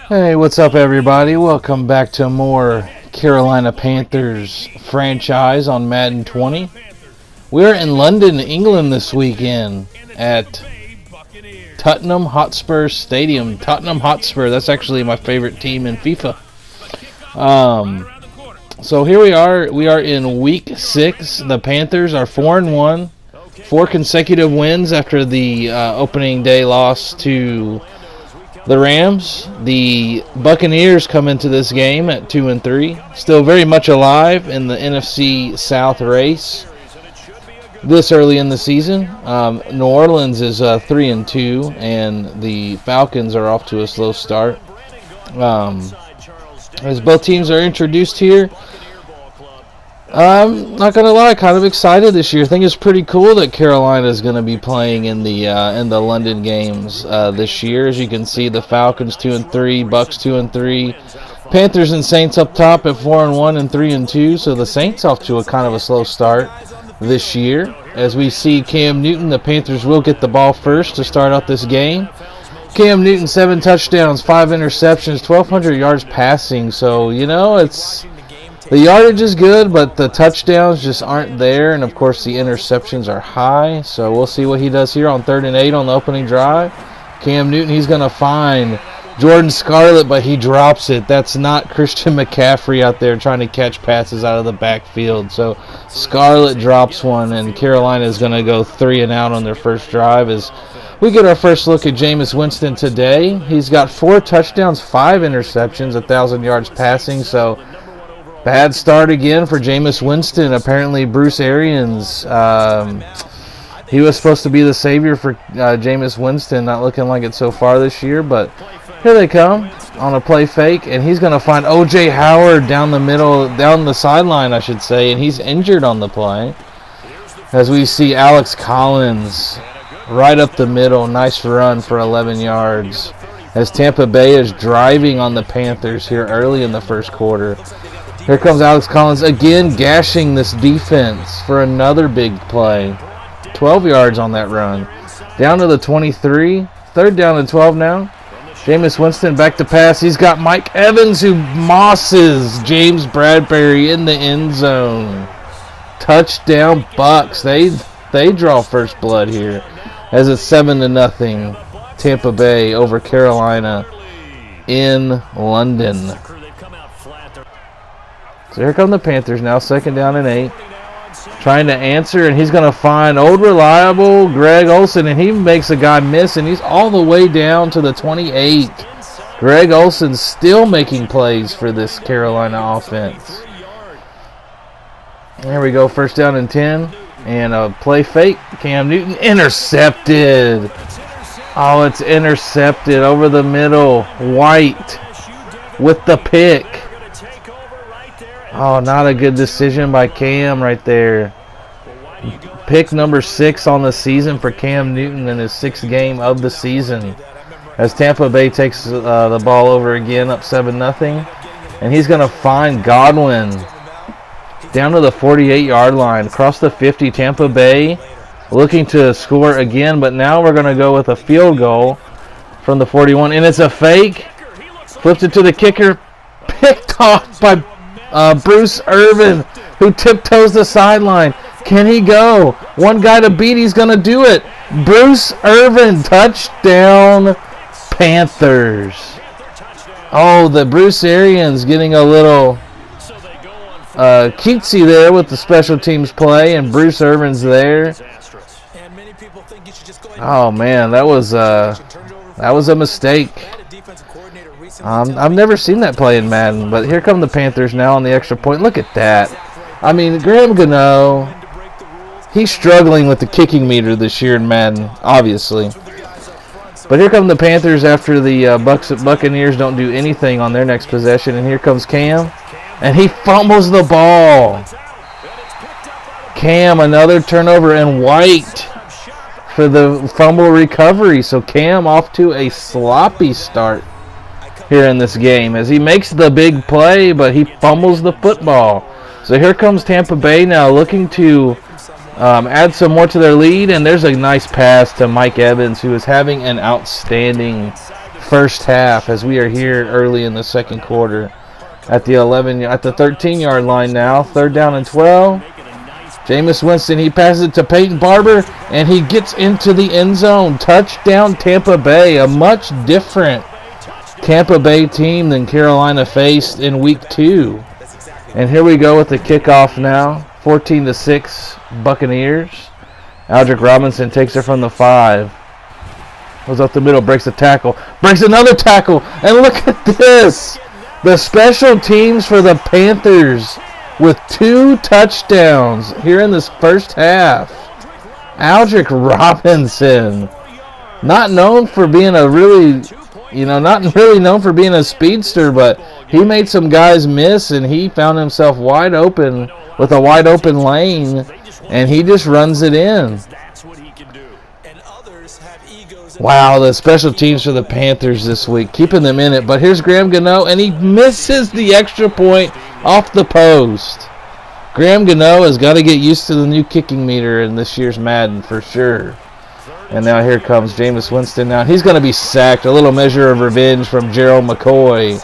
Hey, what's up, everybody? Welcome back to more Carolina Panthers franchise on Madden 20. We're in London, England this weekend at Tottenham Hotspur Stadium. Tottenham Hotspur, that's actually my favorite team in FIFA. So here we are. We are in week 6. The Panthers are 4-1. 4 consecutive wins after the opening day loss to the Rams. The Buccaneers come into this game at 2-3. Still very much alive in the NFC South race this early in the season. New Orleans is 3-2, and the Falcons are off to a slow start. As both teams are introduced here, I'm not gonna lie, kind of excited this year. I think it's pretty cool that Carolina is going to be playing in the London games this year. As you can see, the Falcons 2-3, Bucs 2-3, Panthers and Saints up top at 4-1 and 3-2. So the Saints off to a kind of a slow start this year. As we see Cam Newton, the Panthers will get the ball first to start out this game. Cam Newton, 7 touchdowns, 5 interceptions, 1,200 yards passing. So the yardage is good, but the touchdowns just aren't there, and of course the interceptions are high. So we'll see what he does here on 3rd and 8 on the opening drive. Cam Newton, he's going to find Jordan Scarlett, but he drops it. That's not Christian McCaffrey out there trying to catch passes out of the backfield. So Scarlett drops one, and Carolina is going to go 3 and out on their first drive. As we get our first look at Jameis Winston today, he's got 4 touchdowns, 5 interceptions, 1,000 yards passing. So bad start again for Jameis Winston. Apparently, Bruce Arians, he was supposed to be the savior for Jameis Winston. Not looking like it so far this year, but here they come on a play fake, and he's going to find O.J. Howard down the sideline, I should say, and he's injured on the play. As we see Alex Collins right up the middle, nice run for 11 yards. As Tampa Bay is driving on the Panthers here early in the first quarter. Here comes Alex Collins again, gashing this defense for another big play. 12 yards on that run. Down to the 23. 3rd down and 12 now. Jameis Winston back to pass. He's got Mike Evans who mosses James Bradbury in the end zone. Touchdown Bucs. They draw first blood here as it's 7-0 Tampa Bay over Carolina in London. So here come the Panthers now, 2nd down and 8. Trying to answer, and he's going to find old reliable Greg Olsen, and he makes a guy miss, and he's all the way down to the 28. Greg Olsen still making plays for this Carolina offense. There we go, 1st down and 10, and a play fake. Cam Newton intercepted. Oh, it's intercepted over the middle. White with the pick. Oh, not a good decision by Cam right there. Pick number 6 on the season for Cam Newton in his 6th game of the season. As Tampa Bay takes the ball over again, up 7-0. And he's going to find Godwin down to the 48-yard line. Across the 50, Tampa Bay looking to score again. But now we're going to go with a field goal from the 41. And it's a fake. Flipped it to the kicker. Picked off by Bruce Arians, who tiptoes the sideline. Can he go? One guy to beat, he's going to do it. Bruce Arians, touchdown Panthers. Oh, the Bruce Arians getting a little cutesy there with the special teams play, and Bruce Arians there. Oh, man, that was a mistake. I've never seen that play in Madden, but here come the Panthers now on the extra point. Look at that. I mean, Graham Gano, he's struggling with the kicking meter this year in Madden, obviously. But here come the Panthers after the Buccaneers don't do anything on their next possession, and here comes Cam, and he fumbles the ball. Cam, another turnover, and White for the fumble recovery. So Cam off to a sloppy start here in this game as he makes the big play, but he fumbles the football. So here comes Tampa Bay now looking to add some more to their lead, and there's a nice pass to Mike Evans, who is having an outstanding first half as we are here early in the second quarter at the 13-yard line now. 3rd down and 12. Jameis Winston, he passes it to Peyton Barber, and he gets into the end zone. Touchdown, Tampa Bay. A much different Tampa Bay team than Carolina faced in Week 2. And here we go with the kickoff now. 14-6 Buccaneers. Aldrick Robinson takes it from the 5. Goes up the middle, breaks a tackle. Breaks another tackle. And look at this. The special teams for the Panthers with 2 touchdowns here in this first half. Aldrick Robinson, not known for being a not really known for being a speedster, but he made some guys miss, and he found himself wide open with a wide open lane, and he just runs it in. Wow, the special teams for the Panthers this week, keeping them in it. But here's Graham Gano, and he misses the extra point off the post. Graham Gano has got to get used to the new kicking meter in this year's Madden for sure. And now here comes Jameis Winston. Now he's going to be sacked. A little measure of revenge from Gerald McCoy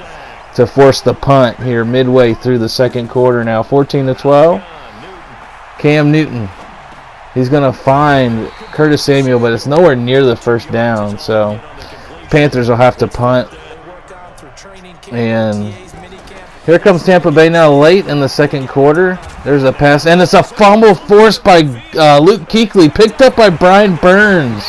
to force the punt here midway through the second quarter now. 14-12. Cam Newton. He's going to find Curtis Samuel, but it's nowhere near the first down. So Panthers will have to punt. And here comes Tampa Bay now late in the second quarter. There's a pass, and it's a fumble forced by Luke Kuechly, picked up by Brian Burns.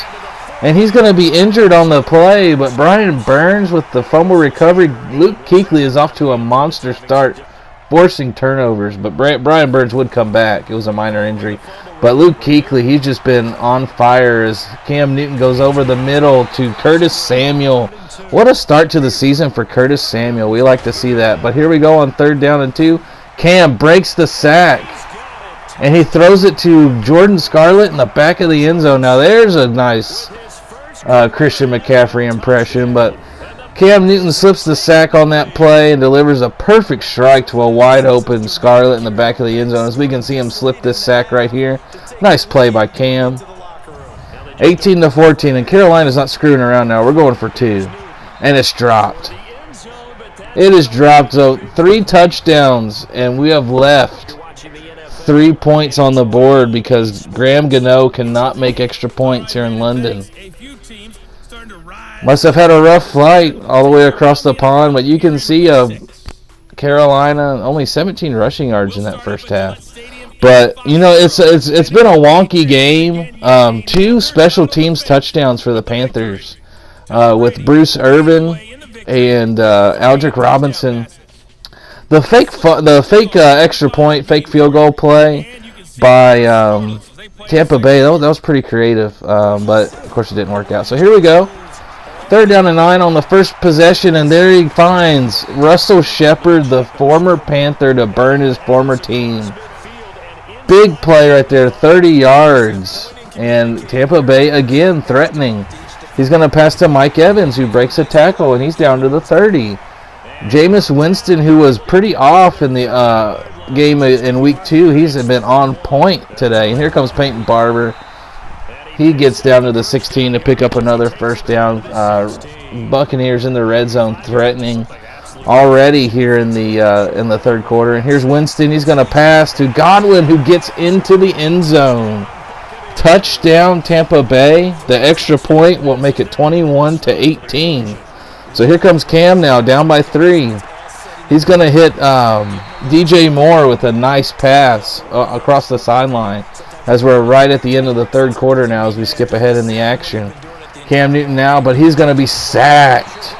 And he's going to be injured on the play, but Brian Burns with the fumble recovery. Luke Kuechly is off to a monster start, forcing turnovers, but Brian Burns would come back. It was a minor injury. But Luke Kuechly, he's just been on fire as Cam Newton goes over the middle to Curtis Samuel. What a start to the season for Curtis Samuel. We like to see that. But here we go on 3rd down and 2. Cam breaks the sack, and he throws it to Jordan Scarlett in the back of the end zone. Now there's a nice Christian McCaffrey impression, but Cam Newton slips the sack on that play and delivers a perfect strike to a wide-open Scarlett in the back of the end zone. As we can see him slip this sack right here. Nice play by Cam. 18-14, and Carolina's not screwing around now. We're going for 2, and it's dropped. It is dropped, so 3 touchdowns, and we have left 3 points on the board because Graham Gano cannot make extra points here in London. Must have had a rough flight all the way across the pond, but you can see Carolina only 17 rushing yards in that first half. But it's been a wonky game. 2 special teams touchdowns for the Panthers with Bruce Arians and Aldrick Robinson. The fake extra point, fake field goal play by Tampa Bay, that was pretty creative, but of course it didn't work out. So here we go. 3rd down and 9 on the first possession, and there he finds Russell Shepard, the former Panther, to burn his former team. Big play right there, 30 yards. And Tampa Bay again threatening. He's going to pass to Mike Evans, who breaks a tackle, and he's down to the 30. Jameis Winston, who was pretty off in the game in Week 2, he's been on point today. And here comes Peyton Barber. He gets down to the 16 to pick up another first down. Buccaneers in the red zone threatening already here in the third quarter. And here's Winston. He's going to pass to Godwin, who gets into the end zone. Touchdown, Tampa Bay. The extra point will make it 21-18. So here comes Cam now, down by 3. He's going to hit DJ Moore with a nice pass across the sideline as we're right at the end of the third quarter now as we skip ahead in the action. Cam Newton now, but he's going to be sacked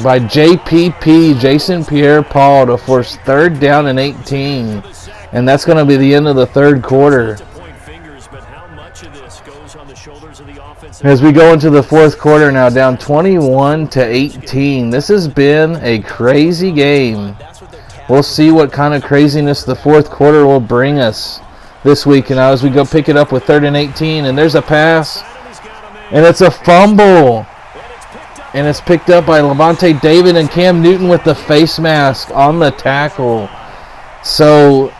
by JPP, Jason Pierre-Paul, to force 3rd down and 18. And that's going to be the end of the third quarter. As we go into the fourth quarter now, down 21-18. This has been a crazy game. We'll see what kind of craziness the fourth quarter will bring us this week. And now as we go pick it up with 3rd and 18, and there's a pass, and it's a fumble. And it's picked up by Levante David, and Cam Newton with the face mask on the tackle. So,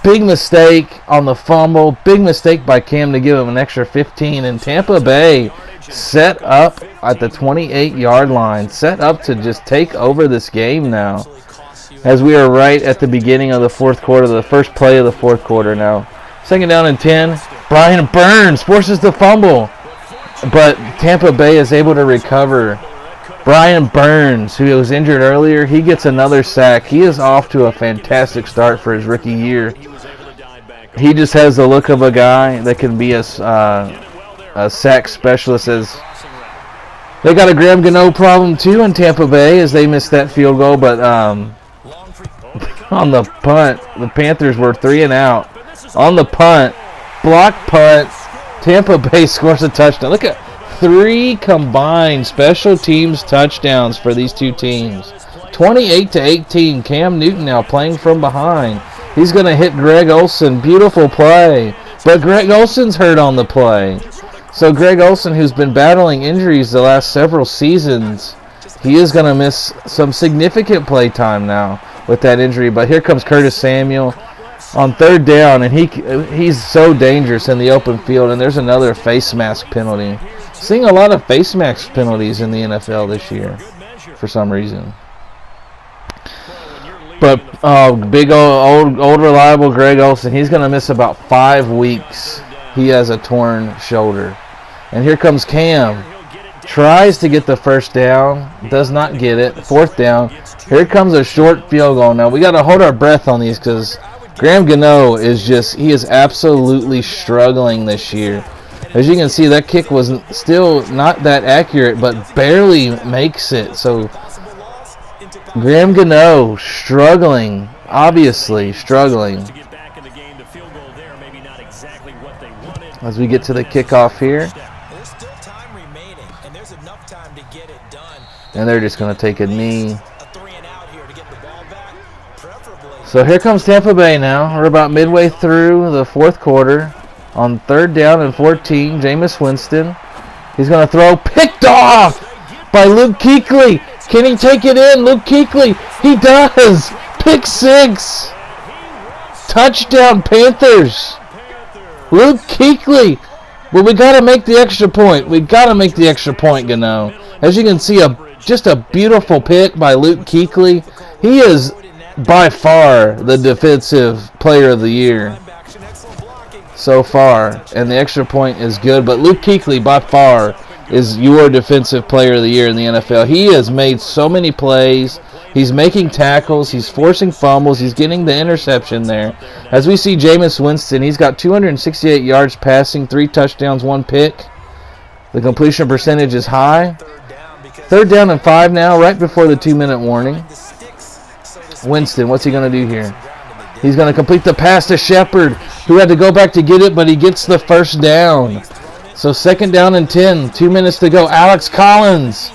big mistake on the fumble. Big mistake by Cam to give him an extra 15. And Tampa Bay set up at the 28-yard line, set up to just take over this game now. As we are right at the beginning of the fourth quarter, the first play of the fourth quarter now. 2nd down and 10. Brian Burns forces the fumble, but Tampa Bay is able to recover. Brian Burns, who was injured earlier, he gets another sack. He is off to a fantastic start for his rookie year. He just has the look of a guy that can be a sack specialist. As they got a Graham Gano problem too in Tampa Bay as they missed that field goal, but on the punt, the Panthers were 3 and out. On the punt, block punt, Tampa Bay scores a touchdown. Look at 3 combined special teams touchdowns for these two teams. 28-18. Cam Newton now playing from behind. He's going to hit Greg Olsen. Beautiful play. But Greg Olsen's hurt on the play. So Greg Olsen, who's been battling injuries the last several seasons, he is going to miss some significant play time now with that injury. But here comes Curtis Samuel on 3rd down, and he's so dangerous in the open field. And there's another face mask penalty. Seeing a lot of face mask penalties in the NFL this year for some reason. But big old reliable Greg Olsen, he's going to miss about 5 weeks. He has a torn shoulder. And here comes Cam. Tries to get the 1st down. Does not get it. 4th down. Here comes a short field goal. Now we got to hold our breath on these because Graham Gano is he is absolutely struggling this year. As you can see, that kick was still not that accurate, but barely makes it. So Graham Gano struggling, obviously struggling. As we get to the kickoff here. And they're just going to take a knee. So here comes Tampa Bay now. We're about midway through the fourth quarter. On 3rd down and 14, Jameis Winston. He's going to throw. Picked off by Luke Kuechly. Can he take it in? Luke Kuechly. He does. Pick 6. Touchdown Panthers. Luke Kuechly. Well, we got to make the extra point. We got to make the extra point, Gano. As you can see, just a beautiful pick by Luke Kuechly. He is by far the defensive player of the year so far, and the extra point is good. But Luke Kuechly by far is your defensive player of the year in the NFL. He has made so many plays. He's making tackles. He's forcing fumbles. He's getting the interception there. As we see Jameis Winston, he's got 268 yards passing, 3 touchdowns, 1 pick. The completion percentage is high. 3rd down and 5 now, right before the 2-minute warning. Winston, what's he going to do here? He's going to complete the pass to Shepard, who had to go back to get it, but he gets the 1st down. So 2nd down and 10, 2 minutes to go. Alex Collins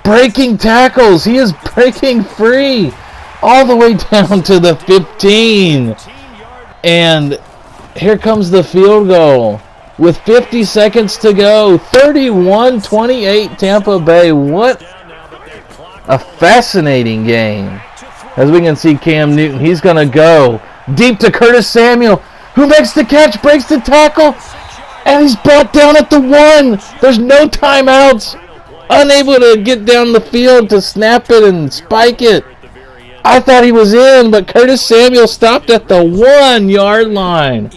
breaking tackles. He is breaking free all the way down to the 15. And here comes the field goal with 50 seconds to go. 31-28 Tampa Bay. What a fascinating game. As we can see, Cam Newton, he's going to go deep to Curtis Samuel, who makes the catch, breaks the tackle, and he's brought down at the 1. There's no timeouts. Unable to get down the field to snap it and spike it. I thought he was in, but Curtis Samuel stopped at the 1-yard line.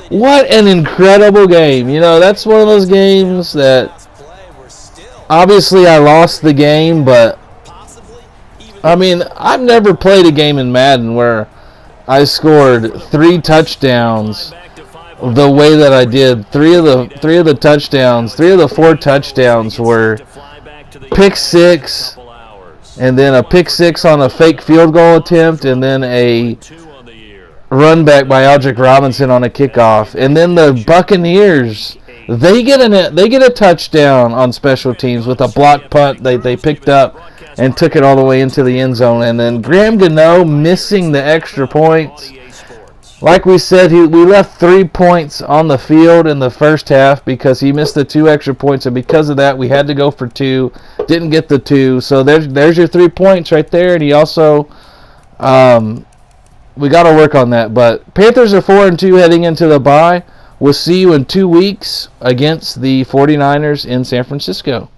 What an incredible game. You know, that's one of those games that obviously I lost the game, but I mean, I've never played a game in Madden where I scored 3 touchdowns the way that I did. 3 of the touchdowns, 3 of the 4 touchdowns were pick 6, and then a pick 6 on a fake field goal attempt, and then a run back by Aldrick Robinson on a kickoff. And then the Buccaneers, they get a touchdown on special teams with a block punt they picked up and took it all the way into the end zone. And then Graham Gano missing the extra points. Like we said, we left 3 points on the field in the first half because he missed the 2 extra points, and because of that, we had to go for 2. Didn't get the 2, so there's your 3 points right there. And he also, we got to work on that. But Panthers are 4-2 heading into the bye. We'll see you in 2 weeks against the 49ers in San Francisco.